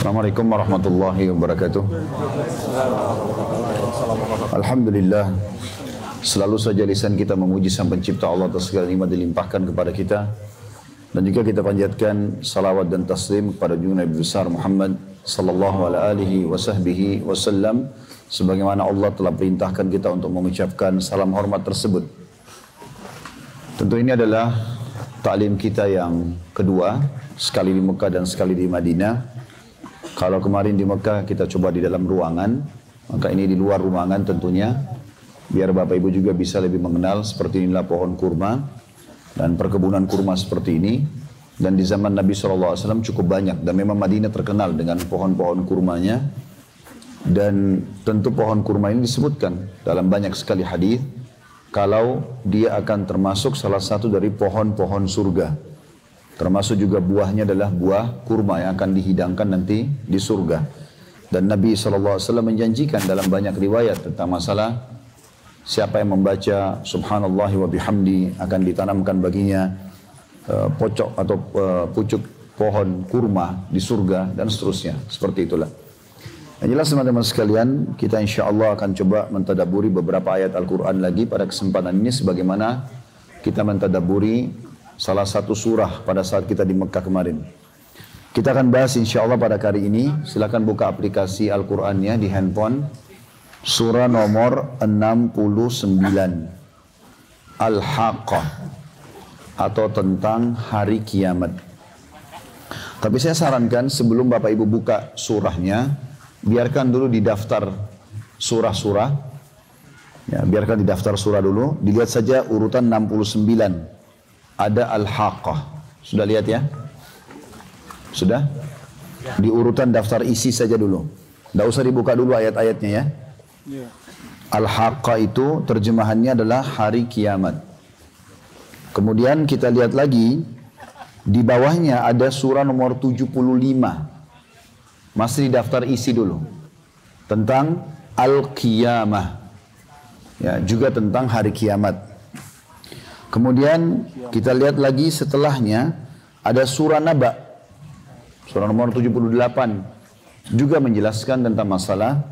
Assalamualaikum warahmatullahi wabarakatuh. Alhamdulillah, selalu saja lisan kita memuji Sang Pencipta Allah atas segala nikmat dilimpahkan kepada kita. Dan juga kita panjatkan salawat dan taslim kepada junjungan Nabi besar Muhammad sallallahu alaihi wasallam, sebagaimana Allah telah perintahkan kita untuk mengucapkan salam hormat tersebut. Tentu ini adalah ta'lim kita yang kedua, sekali di Mekah dan sekali di Madinah. Kalau kemarin di Mekah kita coba di dalam ruangan, maka ini di luar ruangan tentunya, biar Bapak Ibu juga bisa lebih mengenal seperti inilah pohon kurma dan perkebunan kurma seperti ini. Dan di zaman Nabi SAW cukup banyak, dan memang Madinah terkenal dengan pohon-pohon kurmanya. Dan tentu pohon kurma ini disebutkan dalam banyak sekali hadis kalau dia akan termasuk salah satu dari pohon-pohon surga. Termasuk juga buahnya adalah buah kurma yang akan dihidangkan nanti di surga. Dan Nabi SAW menjanjikan dalam banyak riwayat tentang masalah siapa yang membaca Subhanallah wa bihamdi akan ditanamkan baginya pocok atau pucuk pohon kurma di surga dan seterusnya. Seperti itulah. Yang jelas teman-teman sekalian, kita insya Allah akan coba mentadaburi beberapa ayat Al-Quran lagi pada kesempatan ini, sebagaimana kita mentadaburi salah satu surah pada saat kita di Mekah kemarin. Kita akan bahas insya Allah pada kali ini. Silakan buka aplikasi Al-Qurannya di handphone. Surah nomor 69. Al-Haqqah, atau tentang hari kiamat. Tapi saya sarankan sebelum Bapak Ibu buka surahnya, biarkan dulu di daftar surah-surah. Ya, biarkan di daftar surah dulu. Dilihat saja urutan 69. Ada Al-Haqqah. Sudah lihat ya? Sudah? Di urutan daftar isi saja dulu. Tidak usah dibuka dulu ayat-ayatnya ya. Al-Haqqah itu terjemahannya adalah hari kiamat. Kemudian kita lihat lagi, di bawahnya ada surah nomor 75. Masih di daftar isi dulu. Tentang Al-Qiyamah. Ya, juga tentang hari kiamat. Kemudian kita lihat lagi setelahnya ada surah Naba, surah nomor 78, juga menjelaskan tentang masalah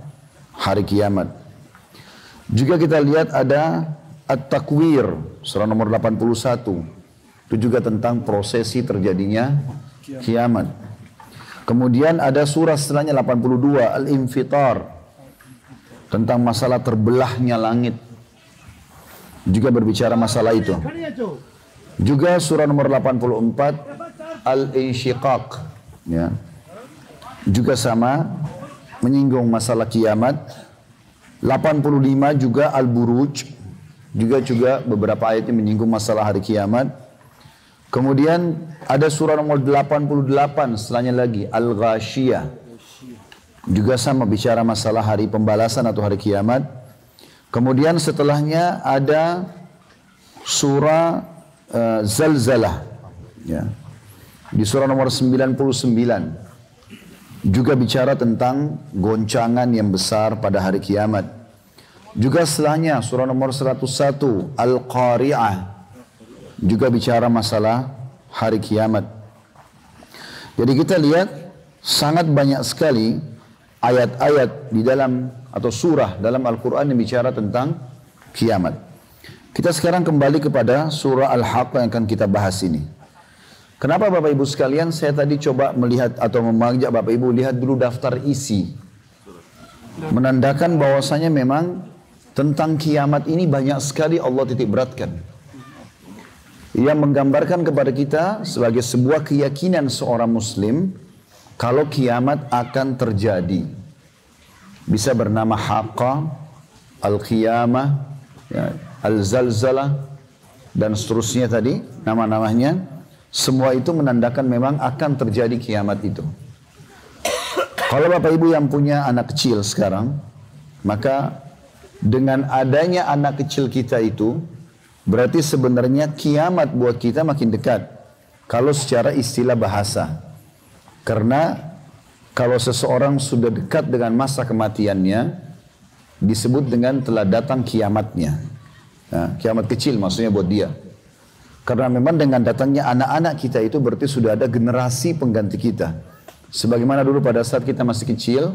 hari kiamat. Juga kita lihat ada At-Takwir, surah nomor 81, itu juga tentang prosesi terjadinya kiamat. Kemudian ada surah setelahnya 82, Al-Infitar, tentang masalah terbelahnya langit. Juga berbicara masalah itu. Juga surah nomor 84 Al-Insyiqaq, ya. Juga sama menyinggung masalah kiamat. 85 juga Al-Buruj, juga beberapa ayatnya menyinggung masalah hari kiamat. Kemudian ada surah nomor 88 setelahnya lagi Al-Ghashiyah, juga sama bicara masalah hari pembalasan atau hari kiamat. Kemudian setelahnya ada surah Zalzalah, ya. Di surah nomor 99 juga bicara tentang goncangan yang besar pada hari kiamat. Juga setelahnya surah nomor 101 Al-Qari'ah, juga bicara masalah hari kiamat. Jadi kita lihat sangat banyak sekali ayat-ayat di dalam atau surah dalam Al-Quran yang bicara tentang kiamat. Kita sekarang kembali kepada surah Al-Haqqah yang akan kita bahas ini. Kenapa Bapak Ibu sekalian saya tadi coba melihat atau mengajak Bapak Ibu lihat dulu daftar isi. Menandakan bahwasanya memang tentang kiamat ini banyak sekali Allah titik beratkan. Yang menggambarkan kepada kita sebagai sebuah keyakinan seorang muslim kalau kiamat akan terjadi. Bisa bernama Haqqah, Al-Qiyamah, ya, Al-Zalzalah, dan seterusnya tadi nama-namanya. Semua itu menandakan memang akan terjadi kiamat itu. Kalau Bapak Ibu yang punya anak kecil sekarang, maka dengan adanya anak kecil kita itu, berarti sebenarnya kiamat buat kita makin dekat. Kalau secara istilah bahasa. Karena kalau seseorang sudah dekat dengan masa kematiannya, disebut dengan telah datang kiamatnya. Nah, kiamat kecil maksudnya buat dia. Karena memang dengan datangnya anak-anak kita itu berarti sudah ada generasi pengganti kita. Sebagaimana dulu pada saat kita masih kecil,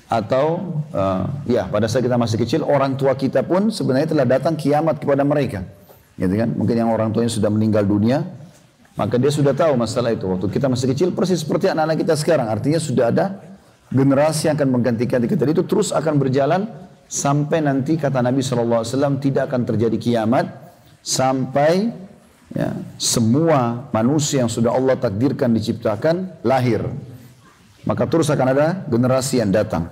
atau pada saat kita masih kecil, orang tua kita pun sebenarnya telah datang kiamat kepada mereka. Gitu kan? Mungkin yang orang tuanya sudah meninggal dunia, maka dia sudah tahu masalah itu. Waktu kita masih kecil persis seperti anak-anak kita sekarang. Artinya sudah ada generasi yang akan menggantikan kita. Itu terus akan berjalan sampai nanti kata Nabi SAW tidak akan terjadi kiamat sampai semua manusia yang sudah Allah takdirkan diciptakan lahir. Maka terus akan ada generasi yang datang.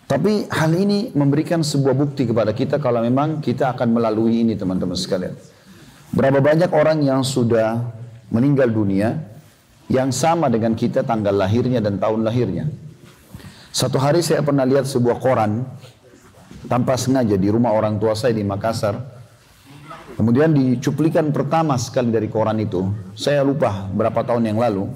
Tapi hal ini memberikan sebuah bukti kepada kita kalau memang kita akan melalui ini, teman-teman sekalian. Berapa banyak orang yang sudah meninggal dunia yang sama dengan kita tanggal lahirnya dan tahun lahirnya. Satu hari saya pernah lihat sebuah koran tanpa sengaja di rumah orang tua saya di Makassar. Kemudian di cuplikan pertama sekali dari koran itu, saya lupa berapa tahun yang lalu,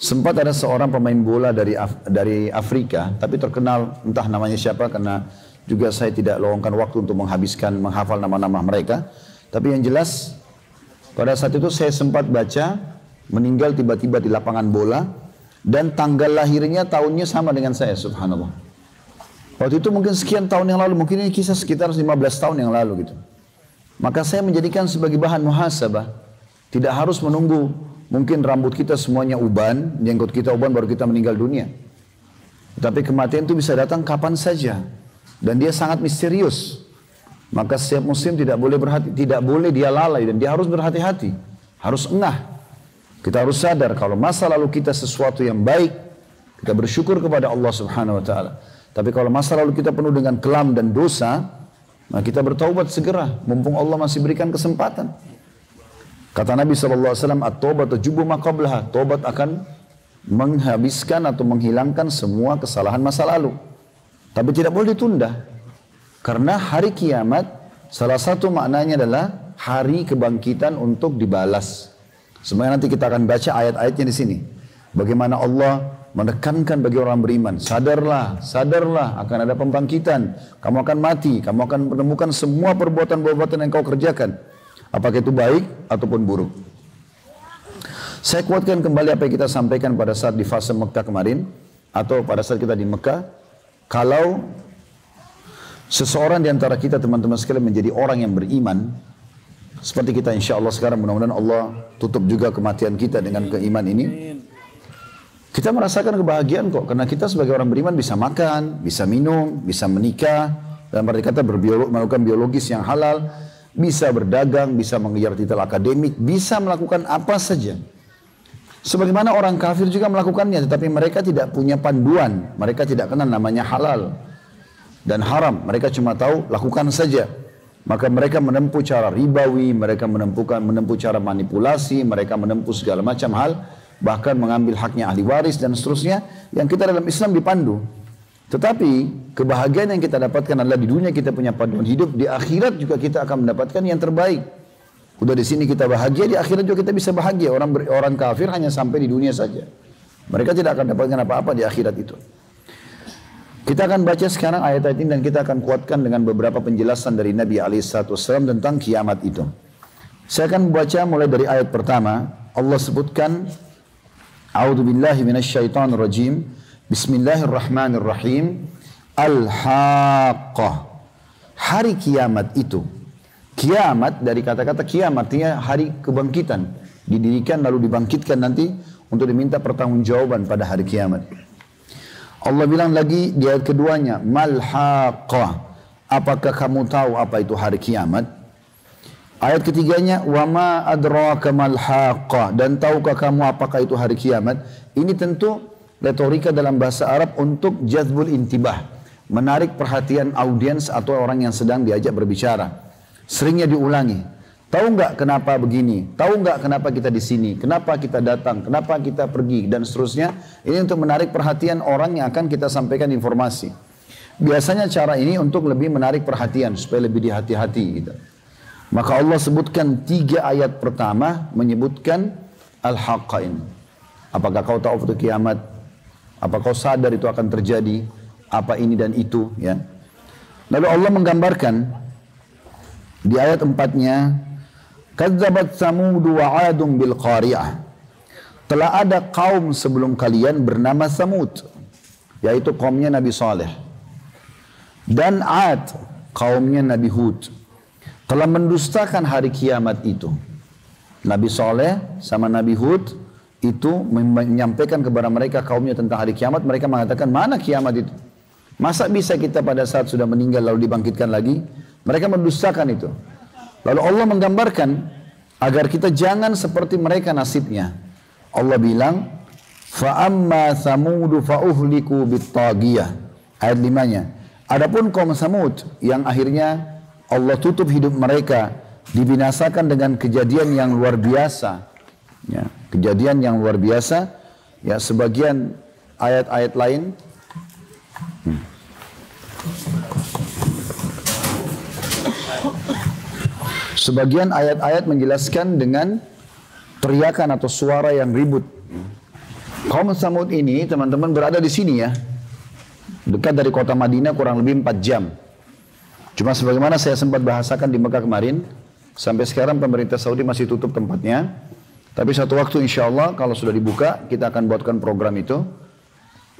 sempat ada seorang pemain bola dari Afrika, tapi terkenal, entah namanya siapa, karena juga saya tidak luangkan waktu untuk menghafal nama-nama mereka. Tapi yang jelas, pada saat itu saya sempat baca, meninggal tiba-tiba di lapangan bola, dan tanggal lahirnya tahunnya sama dengan saya, subhanallah. Waktu itu mungkin sekian tahun yang lalu, mungkin ini kisah sekitar 15 tahun yang lalu gitu. Maka saya menjadikan sebagai bahan muhasabah. Tidak harus menunggu mungkin rambut kita semuanya uban, jenggot kita uban baru kita meninggal dunia. Tapi kematian itu bisa datang kapan saja. Dan dia sangat misterius. Maka setiap muslim tidak boleh dia lalai dan dia harus berhati-hati. Harus engah. Kita harus sadar kalau masa lalu kita sesuatu yang baik, kita bersyukur kepada Allah Subhanahu wa taala. Tapi kalau masa lalu kita penuh dengan kelam dan dosa, nah kita bertaubat segera, mumpung Allah masih berikan kesempatan. Kata Nabi SAW, at-taubat tajubu ma qablaha. Taubat akan menghabiskan atau menghilangkan semua kesalahan masa lalu. Tapi tidak boleh ditunda. Karena hari kiamat, salah satu maknanya adalah hari kebangkitan untuk dibalas. Sebenarnya nanti kita akan baca ayat-ayatnya di sini. Bagaimana Allah menekankan bagi orang beriman, sadarlah, sadarlah akan ada pembangkitan. Kamu akan mati, kamu akan menemukan semua perbuatan-perbuatan yang kau kerjakan. Apakah itu baik ataupun buruk. Saya kuatkan kembali apa yang kita sampaikan pada saat di fase Mekah kemarin, atau pada saat kita di Mekah. Kalau seseorang di antara kita teman-teman sekalian menjadi orang yang beriman, seperti kita insya Allah sekarang, mudah-mudahan Allah tutup juga kematian kita dengan keiman ini. Kita merasakan kebahagiaan kok, karena kita sebagai orang beriman bisa makan, bisa minum, bisa menikah, dalam arti kata melakukan biologis yang halal, bisa berdagang, bisa mengejar titel akademik, bisa melakukan apa saja. Sebagaimana orang kafir juga melakukannya, tetapi mereka tidak punya panduan, mereka tidak kenal namanya halal dan haram, mereka cuma tahu lakukan saja. Maka mereka menempuh cara ribawi, mereka menempuh cara manipulasi, mereka menempuh segala macam hal, bahkan mengambil haknya ahli waris dan seterusnya, yang kita dalam Islam dipandu. Tetapi kebahagiaan yang kita dapatkan adalah di dunia kita punya panduan hidup, di akhirat juga kita akan mendapatkan yang terbaik. Udah di sini kita bahagia, di akhirat juga kita bisa bahagia. Orang kafir hanya sampai di dunia saja. Mereka tidak akan dapatkan apa-apa di akhirat itu. Kita akan baca sekarang ayat-ayat ini dan kita akan kuatkan dengan beberapa penjelasan dari Nabi SAW tentang kiamat itu. Saya akan membaca mulai dari ayat pertama. Allah sebutkan, A'udzubillahi minasyaitonirrajim. Bismillahirrahmanirrahim. Al-Haqqah. Hari kiamat itu. Kiamat dari kata-kata kiamat artinya hari kebangkitan. Didirikan lalu dibangkitkan nanti untuk diminta pertanggungjawaban pada hari kiamat. Allah bilang lagi di ayat keduanya, Mal-Haqqah. Apakah kamu tahu apa itu hari kiamat? Ayat ketiganya, Wa ma adraka mal-Haqqah. Dan tahukah kamu apakah itu hari kiamat? Ini tentu retorika dalam bahasa Arab untuk jazbul intibah, menarik perhatian audiens atau orang yang sedang diajak berbicara. Seringnya diulangi. Tahu nggak kenapa begini? Tahu nggak kenapa kita di sini? Kenapa kita datang? Kenapa kita pergi? Dan seterusnya. Ini untuk menarik perhatian orang yang akan kita sampaikan informasi. Biasanya cara ini untuk lebih menarik perhatian supaya lebih dihati-hati gitu. Maka Allah sebutkan 3 ayat pertama menyebutkan Al-Haqqah ini. Apakah kau tahu itu kiamat? Apa kau sadar itu akan terjadi? Apa ini dan itu? Ya. Lalu Allah menggambarkan di ayat 4-nya, Kadzabat Samud wa 'Adun bil qari'ah. telah ada kaum sebelum kalian bernama Thamud, yaitu kaumnya Nabi Saleh, dan Ad, kaumnya Nabi Hud, telah mendustakan hari kiamat itu. Nabi Saleh sama Nabi Hud itu menyampaikan kepada mereka kaumnya tentang hari kiamat. Mereka mengatakan, mana kiamat itu? Masa bisa kita pada saat sudah meninggal lalu dibangkitkan lagi? Mereka mendustakan itu. Lalu Allah menggambarkan agar kita jangan seperti mereka nasibnya. Allah bilang, فَأَمَّا ثَمُودُ فَأُهْلِكُوا بِالطَّاغِيَةِ. Ayat 5-nya. Adapun kaum Samud yang akhirnya Allah tutup hidup mereka, dibinasakan dengan kejadian yang luar biasa. Ya, kejadian yang luar biasa. Ya, sebagian ayat-ayat lain. Sebagian ayat-ayat menjelaskan dengan teriakan atau suara yang ribut. Kaum Samud ini teman-teman berada di sini ya, dekat dari kota Madinah kurang lebih 4 jam. Cuma sebagaimana saya sempat bahasakan di Mekah kemarin, sampai sekarang pemerintah Saudi masih tutup tempatnya. Tapi satu waktu insya Allah kalau sudah dibuka, kita akan buatkan program itu.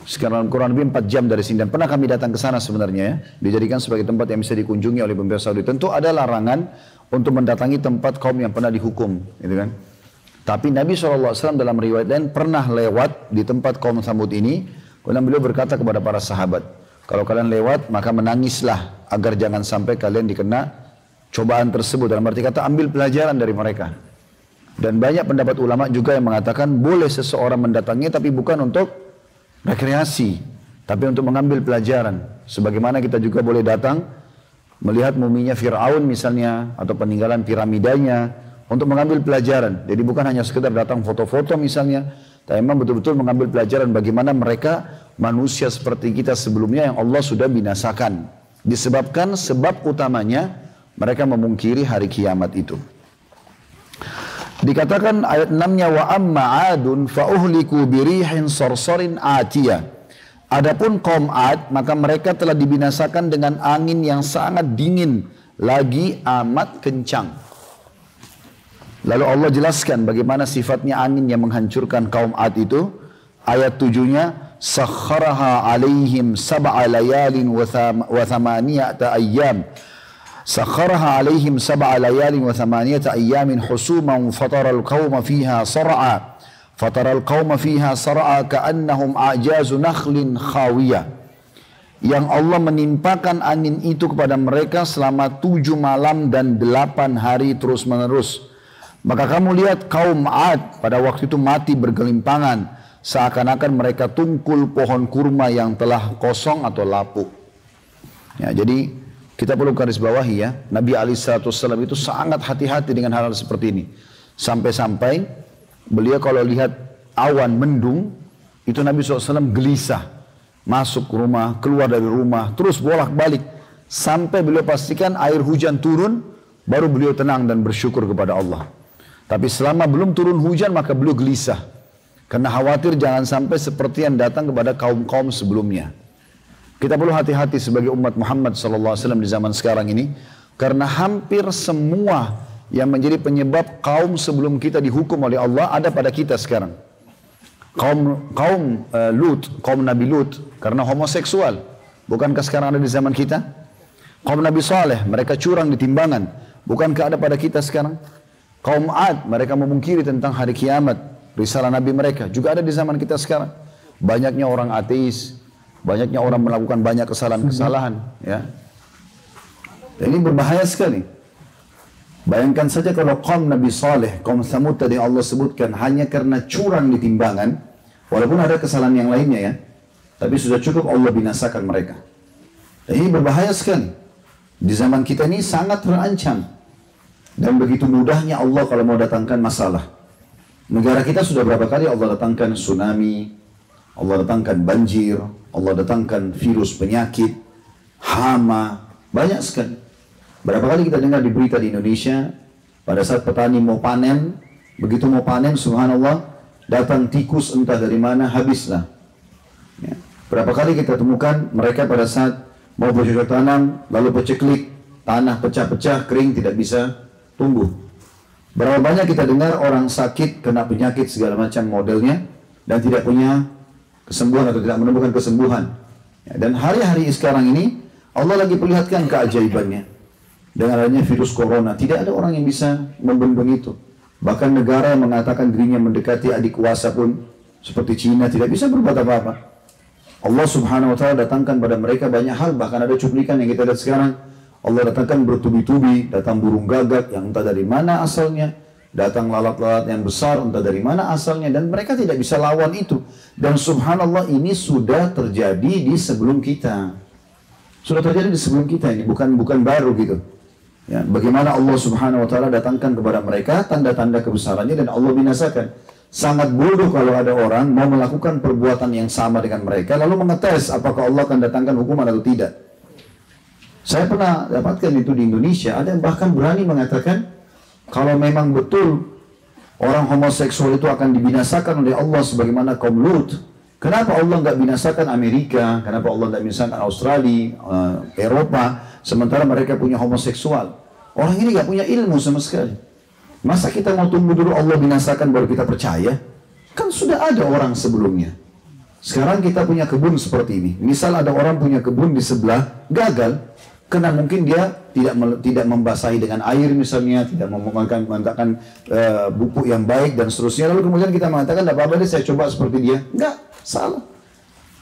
Sekarang kurang lebih 4 jam dari sini, dan pernah kami datang ke sana sebenarnya ya, dijadikan sebagai tempat yang bisa dikunjungi oleh pemerintah Saudi. Tentu ada larangan untuk mendatangi tempat kaum yang pernah dihukum, gitu kan. Tapi Nabi SAW dalam riwayat lain pernah lewat di tempat kaum Samud ini, kemudian beliau berkata kepada para sahabat, kalau kalian lewat maka menangislah agar jangan sampai kalian dikena cobaan tersebut. Dalam arti kata ambil pelajaran dari mereka. Dan banyak pendapat ulama juga yang mengatakan boleh seseorang mendatangi tapi bukan untuk rekreasi, tapi untuk mengambil pelajaran. Sebagaimana kita juga boleh datang melihat muminya Fir'aun misalnya, atau peninggalan piramidanya, untuk mengambil pelajaran. Jadi bukan hanya sekedar datang foto-foto misalnya, tapi memang betul-betul mengambil pelajaran bagaimana mereka manusia seperti kita sebelumnya yang Allah sudah binasakan. Disebabkan sebab utamanya mereka memungkiri hari kiamat itu. Dikatakan ayat 6-nya, wa amma 'adun fa uhliku birihin sarsarin atiyah. Adapun kaum Ad, maka mereka telah dibinasakan dengan angin yang sangat dingin lagi amat kencang. Lalu Allah jelaskan bagaimana sifatnya angin yang menghancurkan kaum Ad itu. Ayat 7-nya, sakharaha alaihim sab'a layalin wa thamaniyata ayyam. Sakharaha alaihim sab'a layalin wa thamaniyata ayyamin husuman fataral qawma fiha sar'a. Fataral qawma fiha sar'a ka'annahum a'jazu nakhlin khawiyah. Yang Allah menimpakan angin itu kepada mereka selama 7 malam dan 8 hari terus menerus. Maka kamu lihat kaum Ad pada waktu itu mati bergelimpangan, seakan-akan mereka tungkul pohon kurma yang telah kosong atau lapuk. Ya, jadi kita perlu garis bawahi ya, Nabi SAW itu sangat hati-hati dengan hal-hal seperti ini. Sampai-sampai beliau kalau lihat awan mendung, itu Nabi SAW gelisah. Masuk ke rumah, keluar dari rumah, terus bolak-balik. Sampai beliau pastikan air hujan turun, baru beliau tenang dan bersyukur kepada Allah. Tapi selama belum turun hujan maka beliau gelisah. Karena khawatir jangan sampai seperti yang datang kepada kaum-kaum sebelumnya. Kita perlu hati-hati sebagai umat Muhammad SAW di zaman sekarang ini. Karena hampir semua yang menjadi penyebab kaum sebelum kita dihukum oleh Allah ada pada kita sekarang. Kaum Lut, kaum Nabi Lut karena homoseksual. Bukankah sekarang ada di zaman kita? Kaum Nabi Saleh, mereka curang di timbangan. Bukankah ada pada kita sekarang? Kaum Ad, mereka memungkiri tentang hari kiamat, risalah Nabi mereka, juga ada di zaman kita sekarang. Banyaknya orang ateis, banyaknya orang melakukan banyak kesalahan-kesalahan. Ya. Dan ini berbahaya sekali. Bayangkan saja kalau kaum Nabi Saleh, kaum Thamud tadi Allah sebutkan, hanya karena curang di timbangan, walaupun ada kesalahan yang lainnya ya, tapi sudah cukup Allah binasakan mereka. Dan ini berbahaya sekali. Di zaman kita ini sangat terancam. Dan begitu mudahnya Allah kalau mau datangkan masalah. Negara kita sudah berapa kali Allah datangkan tsunami, Allah datangkan banjir, Allah datangkan virus penyakit, hama, banyak sekali. Berapa kali kita dengar di berita di Indonesia, pada saat petani mau panen, begitu mau panen, subhanallah, datang tikus entah dari mana, habislah. Ya. Berapa kali kita temukan mereka pada saat mau bercocok tanam, lalu peceklik, tanah pecah-pecah, kering, tidak bisa tumbuh. Berapa banyak kita dengar orang sakit, kena penyakit segala macam modelnya, dan tidak punya kesembuhan atau tidak menemukan kesembuhan. Ya, dan hari-hari sekarang ini, Allah lagi perlihatkan keajaibannya. Dengan adanya virus corona, tidak ada orang yang bisa membendung itu. Bahkan negara yang mengatakan dirinya mendekati adik kuasa pun, seperti Cina, tidak bisa berbuat apa-apa. Allah subhanahu wa ta'ala datangkan pada mereka banyak hal, bahkan ada cuplikan yang kita lihat sekarang. Allah datangkan bertubi-tubi, datang burung gagak yang entah dari mana asalnya, datang lalat-lalat yang besar entah dari mana asalnya, dan mereka tidak bisa lawan itu. Dan subhanallah ini sudah terjadi di sebelum kita. Sudah terjadi di sebelum kita, ini bukan baru gitu. Ya, bagaimana Allah subhanahu wa ta'ala datangkan kepada mereka tanda-tanda kebesarannya dan Allah binasakan. Sangat bodoh kalau ada orang mau melakukan perbuatan yang sama dengan mereka, lalu mengetes apakah Allah akan datangkan hukuman atau tidak. Saya pernah dapatkan itu di Indonesia, ada yang bahkan berani mengatakan, kalau memang betul orang homoseksual itu akan dibinasakan oleh Allah sebagaimana kaum Lut, kenapa Allah nggak binasakan Amerika, kenapa Allah nggak binasakan Australia, Eropa, sementara mereka punya homoseksual. Orang ini nggak punya ilmu sama sekali. Masa kita mau tunggu dulu Allah binasakan baru kita percaya? Kan sudah ada orang sebelumnya. Sekarang kita punya kebun seperti ini. Misal ada orang punya kebun di sebelah, gagal. Karena mungkin dia tidak membasahi dengan air misalnya, tidak menggunakan pupuk yang baik dan seterusnya. Lalu kemudian kita mengatakan, tidak apa-apa deh saya coba seperti dia. Enggak, salah.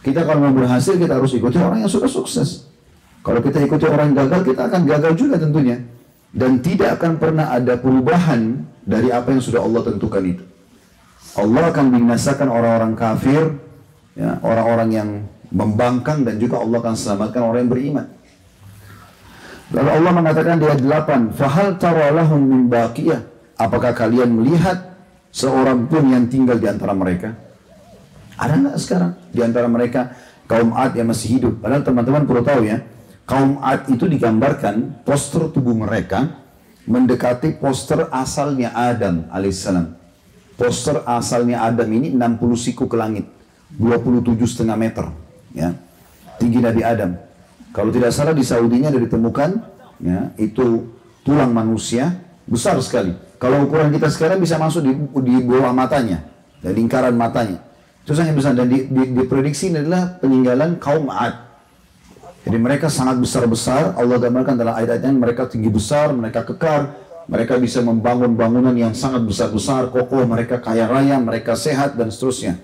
Kita kalau mau berhasil kita harus ikuti orang yang sudah sukses. Kalau kita ikuti orang yang gagal, kita akan gagal juga tentunya. Dan tidak akan pernah ada perubahan dari apa yang sudah Allah tentukan itu. Allah akan binasakan orang-orang kafir, ya, orang-orang yang membangkang, dan juga Allah akan selamatkan orang yang beriman. Lalu Allah mengatakan di ayat 8, "Fahal tara lahum min baqiyah?" Apakah kalian melihat seorang pun yang tinggal di antara mereka? Ada nggak sekarang di antara mereka kaum Ad yang masih hidup? Padahal teman-teman perlu tahu ya, kaum Ad itu digambarkan poster tubuh mereka mendekati poster asalnya Adam alaihissalam. Poster asalnya Adam ini 60 siku ke langit, 27,5 meter, ya, tinggi Nabi Adam. Kalau tidak salah di Saudinya ada ditemukan, ya, itu tulang manusia besar sekali. Kalau ukuran kita sekarang bisa masuk di bawah matanya, dan lingkaran matanya. Itu sangat besar, dan diprediksi ini adalah peninggalan kaum Ad. Jadi mereka sangat besar-besar. Allah gambarkan dalam ayat-ayatnya mereka tinggi besar, mereka kekar, mereka bisa membangun bangunan yang sangat besar-besar, kokoh, mereka kaya raya, mereka sehat dan seterusnya.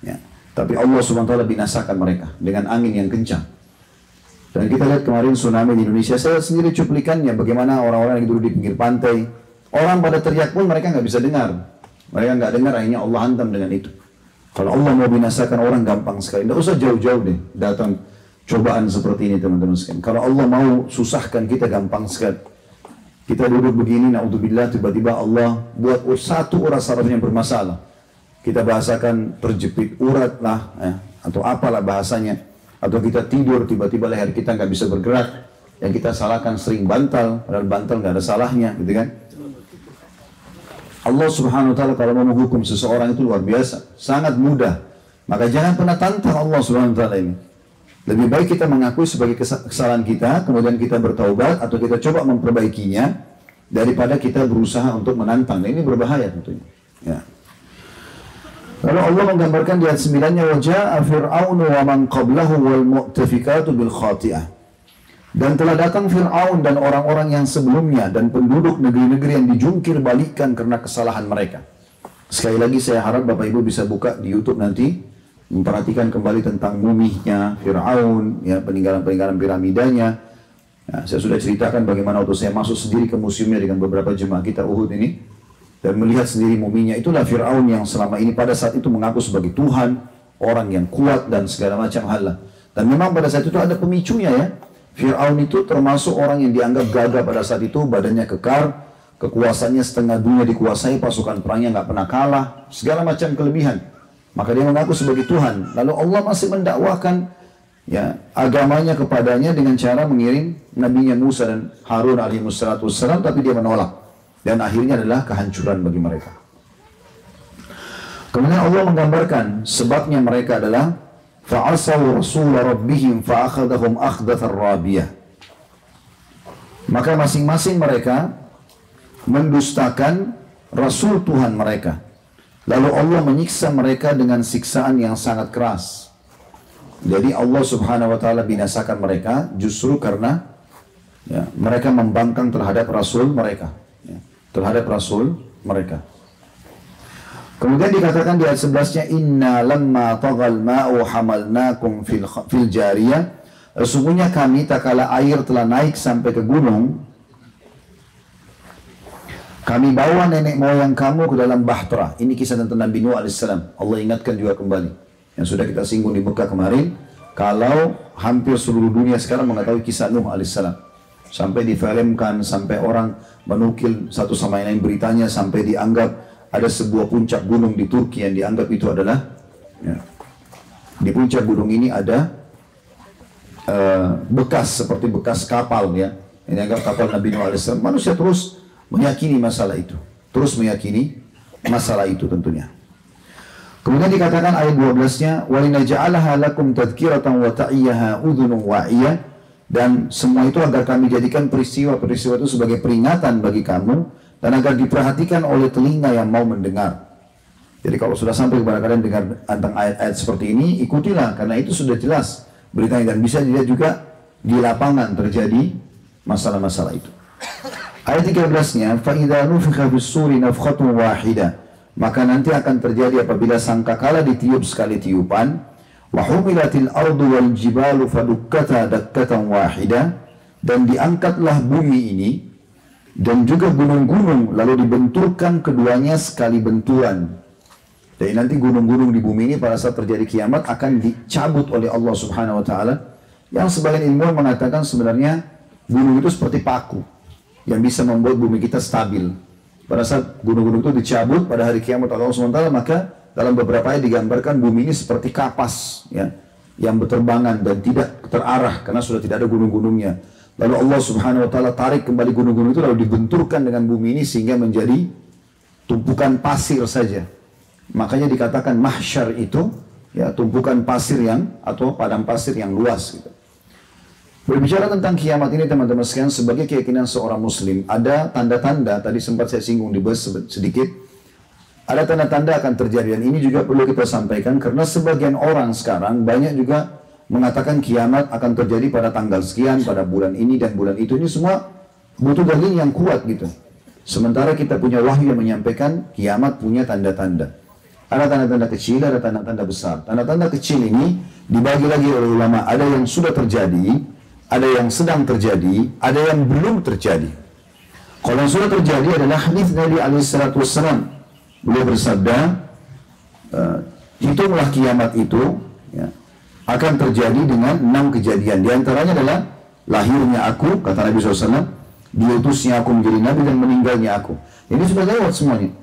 Ya. Tapi Allah SWT binasakan mereka dengan angin yang kencang. Dan kita lihat kemarin tsunami di Indonesia, saya sendiri cuplikannya bagaimana orang-orang yang duduk di pinggir pantai, orang pada teriak pun mereka nggak bisa dengar. Mereka nggak dengar, akhirnya Allah hantam dengan itu. Kalau Allah mau binasakan orang gampang sekali, nggak usah jauh-jauh deh datang cobaan seperti ini teman-teman sekalian. Kalau Allah mau susahkan kita gampang sekali. Kita duduk begini, naudzubillah, tiba-tiba Allah buat satu urat saraf yang bermasalah. Kita bahasakan terjepit urat lah, atau apalah bahasanya. Atau kita tidur, tiba-tiba leher kita nggak bisa bergerak. Yang kita salahkan sering bantal, padahal bantal nggak ada salahnya, gitu kan? Allah subhanahu wa ta'ala kalau mau menghukum seseorang itu luar biasa, sangat mudah. Maka jangan pernah tantang Allah subhanahu wa ta'ala ini. Lebih baik kita mengakui sebagai kesalahan kita, kemudian kita bertaubat atau kita coba memperbaikinya, daripada kita berusaha untuk menantang. Nah, ini berbahaya tentunya. Ya. Lalu Allah menggambarkan di ayat 9-nya, "Waja'a Fir'aun wa man qablahu wal mu'tafikatu bil khati'ah." Dan telah datang Fir'aun dan orang-orang yang sebelumnya dan penduduk negeri-negeri yang dijungkir balikkan karena kesalahan mereka. Sekali lagi saya harap Bapak Ibu bisa buka di YouTube nanti, memperhatikan kembali tentang muminya Fir'aun, ya, peninggalan-peninggalan piramidanya. Ya, saya sudah ceritakan bagaimana waktu saya masuk sendiri ke museumnya dengan beberapa jemaah kita Uhud ini, dan melihat sendiri muminya. Itulah Fir'aun yang selama ini pada saat itu mengaku sebagai Tuhan, orang yang kuat dan segala macam hal. Dan memang pada saat itu ada pemicunya ya. Fir'aun itu termasuk orang yang dianggap gagah pada saat itu, badannya kekar, kekuasaannya setengah dunia dikuasai, pasukan perangnya nggak pernah kalah, segala macam kelebihan. Maka dia mengaku sebagai Tuhan. Lalu Allah masih mendakwakan ya agamanya kepadanya dengan cara mengirim nabinya Musa dan Harun alaihissalam, tapi dia menolak. Dan akhirnya adalah kehancuran bagi mereka. Kemudian Allah menggambarkan sebabnya mereka adalah fa'asaw rasul rabbihim fa'akhadahum akhdathar rabiyah. Maka masing-masing mereka mendustakan Rasul Tuhan mereka. Lalu Allah menyiksa mereka dengan siksaan yang sangat keras. Jadi Allah subhanahu wa ta'ala binasakan mereka justru karena mereka membangkang terhadap Rasul mereka. Terhadap Rasul mereka. Kemudian dikatakan di ayat 11-nya, Inna lamma tagal ma'u hamalnakum fil jariyah. Sesungguhnya kami tak kala air telah naik sampai ke gunung, kami bawa nenek moyang kamu ke dalam bahtera. Ini kisah tentang Nabi Nuh alaihissalam. Allah ingatkan juga kembali. Yang sudah kita singgung di Mekah kemarin. Kalau hampir seluruh dunia sekarang mengetahui kisah Nuh alaihissalam. Sampai difilmkan, sampai orang menukil satu sama lain beritanya. Sampai dianggap ada sebuah puncak gunung di Turki yang dianggap itu adalah. Di puncak gunung ini ada bekas, seperti bekas kapal ya. Ini anggap kapal Nabi Nuh alaihissalam. Manusia terus meyakini masalah itu. Terus meyakini masalah itu tentunya. Kemudian dikatakan ayat 12-nya, وَلِنَجَعَلَهَا لَكُمْ تَذْكِرَةً وَتَعِيَّهَا أُذُنٌ وَعِيَّةٌ. Dan semua itu agar kami jadikan peristiwa-peristiwa itu sebagai peringatan bagi kamu, dan agar diperhatikan oleh telinga yang mau mendengar. Jadi kalau sudah sampai kepada kalian dengar tentang ayat-ayat seperti ini, ikutilah, karena itu sudah jelas beritanya, dan bisa dilihat juga di lapangan terjadi masalah-masalah itu. Ayat 13-nya, فَإِذَا نُفِخَ فِي الصُّورِ نَفْخَةٌ وَاحِدَةٌ. Maka nanti akan terjadi apabila sangkakala ditiup sekali tiupan, وَحُمِلَتِ الْأَرْضُ وَالْجِبَالُ فَدُكَّتَا دَكَّةً وَاحِدَةً. Dan diangkatlah bumi ini, dan juga gunung-gunung, lalu dibenturkan keduanya sekali benturan. Jadi nanti gunung-gunung di bumi ini pada saat terjadi kiamat akan dicabut oleh Allah subhanahu wa ta'ala. Yang sebagian ilmuwan mengatakan sebenarnya gunung itu seperti paku yang bisa membuat bumi kita stabil. Pada saat gunung-gunung itu dicabut pada hari kiamat Allah SWT, maka dalam beberapa ayat digambarkan bumi ini seperti kapas ya, yang berterbangan dan tidak terarah karena sudah tidak ada gunung-gunungnya. Lalu Allah Subhanahu wa taala tarik kembali gunung-gunung itu, lalu dibenturkan dengan bumi ini sehingga menjadi tumpukan pasir saja. Makanya dikatakan mahsyar itu ya, tumpukan pasir yang atau padang pasir yang luas gitu. Berbicara tentang kiamat ini teman-teman sekalian, sebagai keyakinan seorang muslim, ada tanda-tanda, tadi sempat saya singgung di bus sedikit, ada tanda-tanda akan terjadi, dan ini juga perlu kita sampaikan karena sebagian orang sekarang banyak juga mengatakan kiamat akan terjadi pada tanggal sekian, pada bulan ini dan bulan itu. Ini semua butuh dalil yang kuat gitu. Sementara kita punya wahyu yang menyampaikan kiamat punya tanda-tanda. Ada tanda-tanda kecil, ada tanda-tanda besar. Tanda-tanda kecil ini dibagi lagi oleh ulama, ada yang sudah terjadi, ada yang sedang terjadi, ada yang belum terjadi. Kalau yang sudah terjadi adalah hadis Nabi SAW. Beliau bersabda, hitunglah kiamat itu ya, akan terjadi dengan 6 kejadian. Di antaranya adalah lahirnya aku, kata Nabi SAW, diutusnya aku menjadi Nabi dan meninggalnya aku. Ini sudah lewat semuanya.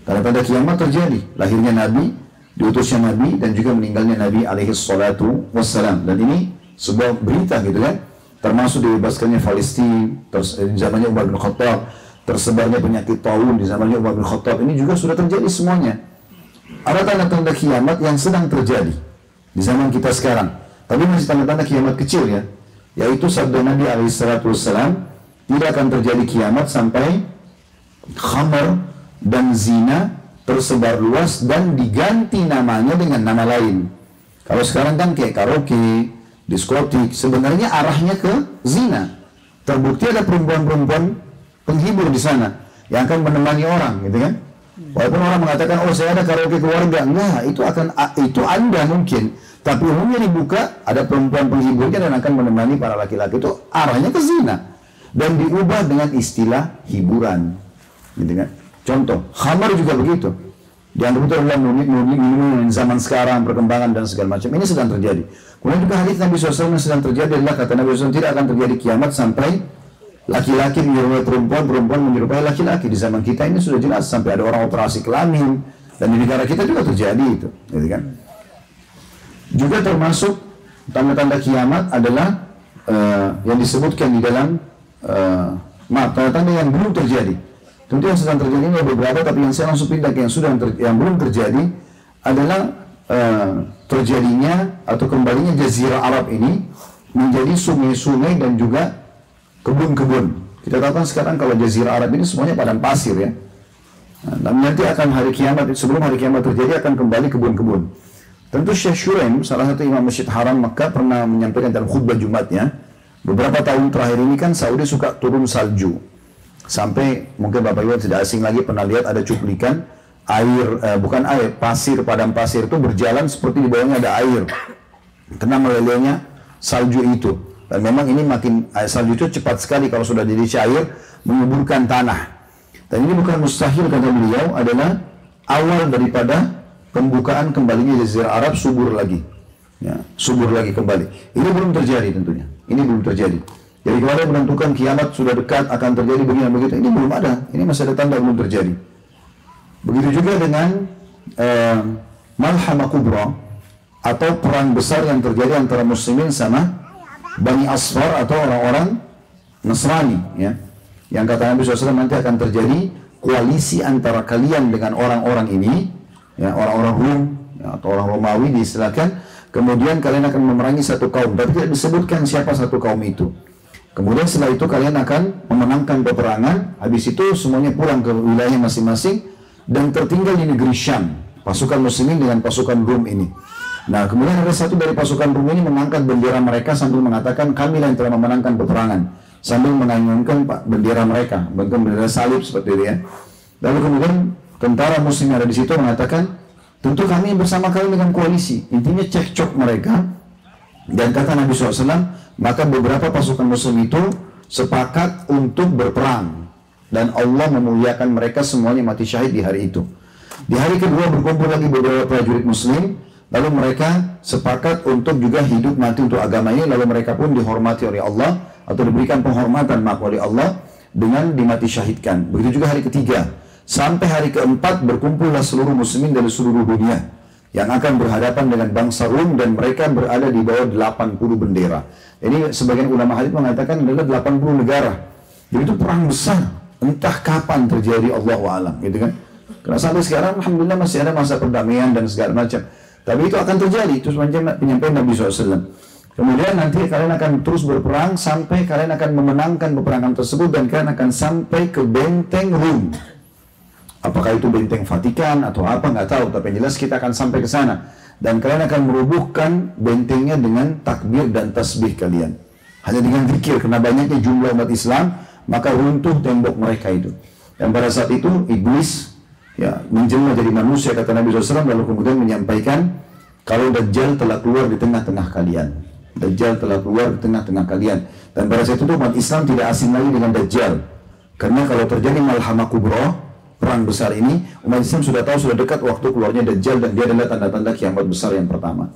Tanda-tanda kiamat terjadi, lahirnya Nabi, diutusnya Nabi, dan juga meninggalnya Nabi alaihissalatu wassalam. Dan ini sebuah berita gitu kan, termasuk dibebaskannya Palestina di zamannya Umar bin Khattab, tersebarnya penyakit taun di zamannya Umar bin Khattab. Ini juga sudah terjadi semuanya. Ada tanda-tanda kiamat yang sedang terjadi di zaman kita sekarang, tapi masih tanda-tanda kiamat kecil ya, yaitu sabda Nabi alaihissalam, tidak akan terjadi kiamat sampai khamar dan zina tersebar luas dan diganti namanya dengan nama lain. Kalau sekarang kan kayak karaoke, diskotik, sebenarnya arahnya ke zina. Terbukti ada perempuan-perempuan penghibur di sana yang akan menemani orang, gitu kan? Walaupun orang mengatakan, oh saya ada karaoke keluarga, enggak, itu Anda mungkin. Tapi umumnya dibuka, ada perempuan penghiburnya dan akan menemani para laki-laki, itu arahnya ke zina. Dan diubah dengan istilah hiburan, gitu kan? Contoh, khamar juga begitu. Dianggap itu adalah minuman zaman sekarang, perkembangan dan segala macam. Ini sedang terjadi. Kemudian juga hadis Nabi SAW yang sedang terjadi adalah kata Nabi SAW, tidak akan terjadi kiamat sampai laki-laki menyerupai perempuan, perempuan menyerupai laki-laki. Di zaman kita ini sudah jelas, sampai ada orang operasi kelamin, dan di negara kita juga terjadi itu, gitu kan? Juga termasuk tanda-tanda kiamat adalah yang disebutkan di dalam tanda-tanda yang belum terjadi. Tentu yang sedang terjadi ini ada beberapa, tapi yang saya langsung pindah ke yang belum terjadi adalah terjadinya atau kembalinya Jazirah Arab ini menjadi sungai-sungai dan juga kebun-kebun. Kita tahu kan sekarang kalau Jazirah Arab ini semuanya padang pasir ya. Nah, nanti akan hari kiamat, sebelum hari kiamat terjadi akan kembali kebun-kebun. Tentu Syekh Shuraim, salah satu imam Masjid Haram Makkah, pernah menyampaikan dalam khutbah Jumatnya, beberapa tahun terakhir ini kan Saudi suka turun salju. Sampai mungkin Bapak Ibu tidak asing lagi pernah lihat ada cuplikan air, bukan air, pasir, padang pasir itu berjalan seperti di bawahnya ada air. Kena melelehnya salju itu. Dan memang ini makin, salju itu cepat sekali kalau sudah jadi cair, menyuburkan tanah. Dan ini bukan mustahil, kata beliau, adalah awal daripada pembukaan kembalinya Jazirah Arab subur lagi. Ya, subur lagi kembali. Ini belum terjadi tentunya. Ini belum terjadi. Jadi kalau ada menentukan kiamat sudah dekat akan terjadi begini begitu, ini belum ada. Ini masih ada tanda belum terjadi. Begitu juga dengan Malhamah Kubra atau perang besar yang terjadi antara muslimin sama Bani Asfar atau orang-orang Nasrani, ya. Yang kata Nabi SAW nanti akan terjadi koalisi antara kalian dengan orang-orang ini, ya, orang-orang Rum, ya, atau orang Romawi diistilahkan. Kemudian kalian akan memerangi satu kaum, tapi tidak disebutkan siapa satu kaum itu. Kemudian setelah itu kalian akan memenangkan peperangan. Habis itu semuanya pulang ke wilayah masing-masing dan tertinggal di negeri Syam, pasukan muslimin dengan pasukan Rum ini. Nah, kemudian ada satu dari pasukan Rum ini mengangkat bendera mereka sambil mengatakan kamilah yang telah memenangkan peperangan, sambil menayangkan bendera mereka, bahkan bendera salib seperti itu, ya. Lalu kemudian tentara muslim yang ada di situ mengatakan, tentu kami bersama kalian dengan koalisi. Intinya cekcok mereka. Dan kata Nabi SAW, maka beberapa pasukan muslim itu sepakat untuk berperang. Dan Allah memuliakan mereka semuanya mati syahid di hari itu. Di hari kedua berkumpul lagi beberapa prajurit muslim. Lalu mereka sepakat untuk juga hidup mati untuk agama ini. Lalu mereka pun dihormati oleh Allah, atau diberikan penghormatan oleh Allah dengan dimati syahidkan. Begitu juga hari ketiga. Sampai hari keempat berkumpullah seluruh muslimin dari seluruh dunia yang akan berhadapan dengan bangsa Rum, dan mereka berada di bawah 80 bendera. Ini sebagian ulama hadis mengatakan adalah 80 negara. Jadi itu perang besar. Entah kapan terjadi, Allahu a'lam, gitu kan? Karena sampai sekarang alhamdulillah masih ada masa perdamaian dan segala macam. Tapi itu akan terjadi. Itu semacam penyampaian Nabi SAW. Kemudian nanti kalian akan terus berperang sampai kalian akan memenangkan peperangan tersebut, dan kalian akan sampai ke benteng Rum. Apakah itu benteng Vatikan atau apa, nggak tahu, tapi jelas kita akan sampai ke sana. Dan kalian akan merubuhkan bentengnya dengan takbir dan tasbih kalian. Hanya dengan zikir, karena banyaknya jumlah umat Islam, maka runtuh tembok mereka itu. Dan pada saat itu iblis, ya, menjelma jadi manusia, kata Nabi SAW, lalu kemudian menyampaikan kalau Dajjal telah keluar di tengah-tengah kalian. Dajjal telah keluar di tengah-tengah kalian. Dan pada saat itu umat Islam tidak asing lagi dengan Dajjal. Karena kalau terjadi Malhamah Kubra, perang besar ini, umat Islam sudah tahu, sudah dekat waktu keluarnya Dajjal, dan dia adalah tanda-tanda kiamat besar yang pertama.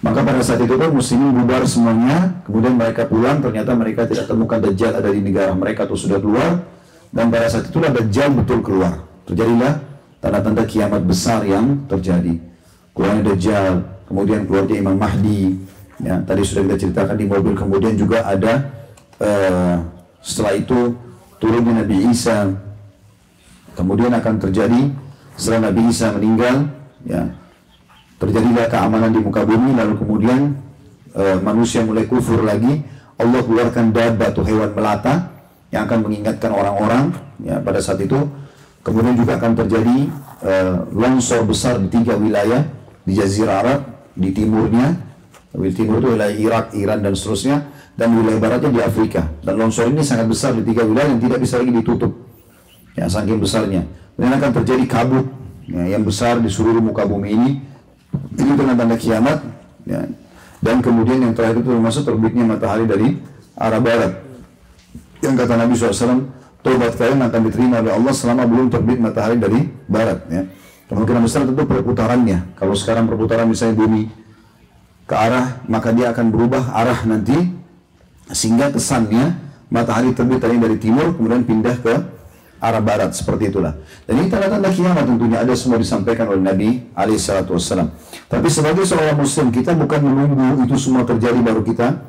Maka pada saat itu pun muslimin bubar semuanya, kemudian mereka pulang, ternyata mereka tidak temukan Dajjal ada di negara mereka atau sudah keluar, dan pada saat itulah Dajjal betul keluar. Terjadilah tanda-tanda kiamat besar yang terjadi. Keluarnya Dajjal, kemudian keluarnya Imam Mahdi, ya, tadi sudah kita ceritakan di mobil. Kemudian juga ada setelah itu turunnya Nabi Isa. Kemudian akan terjadi setelah Nabi Isa meninggal, ya, terjadilah keamanan di muka bumi. Lalu kemudian manusia mulai kufur lagi. Allah keluarkan dabba atau hewan melata yang akan mengingatkan orang-orang, ya, pada saat itu. Kemudian juga akan terjadi longsor besar di 3 wilayah di Jazirah Arab, di timurnya. Di timur itu wilayah Irak, Iran, dan seterusnya. Dan wilayah baratnya di Afrika. Dan longsor ini sangat besar di 3 wilayah yang tidak bisa lagi ditutup, ya, saking besarnya. Dan akan terjadi kabut, ya, yang besar di seluruh muka bumi ini. Ini tanda-tanda kiamat, ya. Dan kemudian yang terakhir itu termasuk terbitnya matahari dari arah barat. Yang kata Nabi SAW, taubat kalian akan diterima oleh Allah selama belum terbit matahari dari barat, ya. Kemungkinan besar tentu perputarannya. Kalau sekarang perputaran misalnya bumi ke arah, maka dia akan berubah arah nanti, sehingga kesannya matahari terbit tadi dari timur, kemudian pindah ke arah barat, seperti itulah. Dan ini tanda-tanda kiamat tentunya ada semua disampaikan oleh Nabi SAW. Tapi sebagai seorang muslim, kita bukan menunggu itu semua terjadi baru kita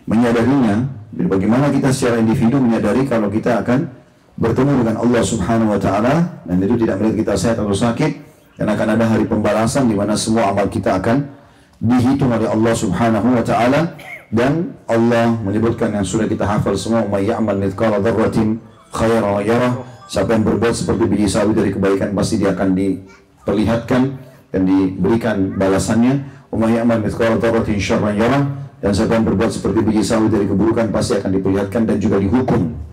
menyadarinya. Jadi bagaimana kita secara individu menyadari kalau kita akan bertemu dengan Allah Subhanahu wa Ta'ala, dan itu tidak melihat kita sehat atau sakit, dan akan ada hari pembalasan di mana semua amal kita akan dihitung oleh Allah Subhanahu wa Ta'ala. Dan Allah menyebutkan yang sudah kita hafal semua, "May ya'mal mithqala dzarratin khairan yarah Siapa yang berbuat seperti biji sawi dari kebaikan, pasti dia akan diperlihatkan dan diberikan balasannya. Wa may ya'mal mithqala dzarratin syarran yarah. Dan siapa yang berbuat seperti biji sawi dari keburukan, pasti akan diperlihatkan dan juga dihukum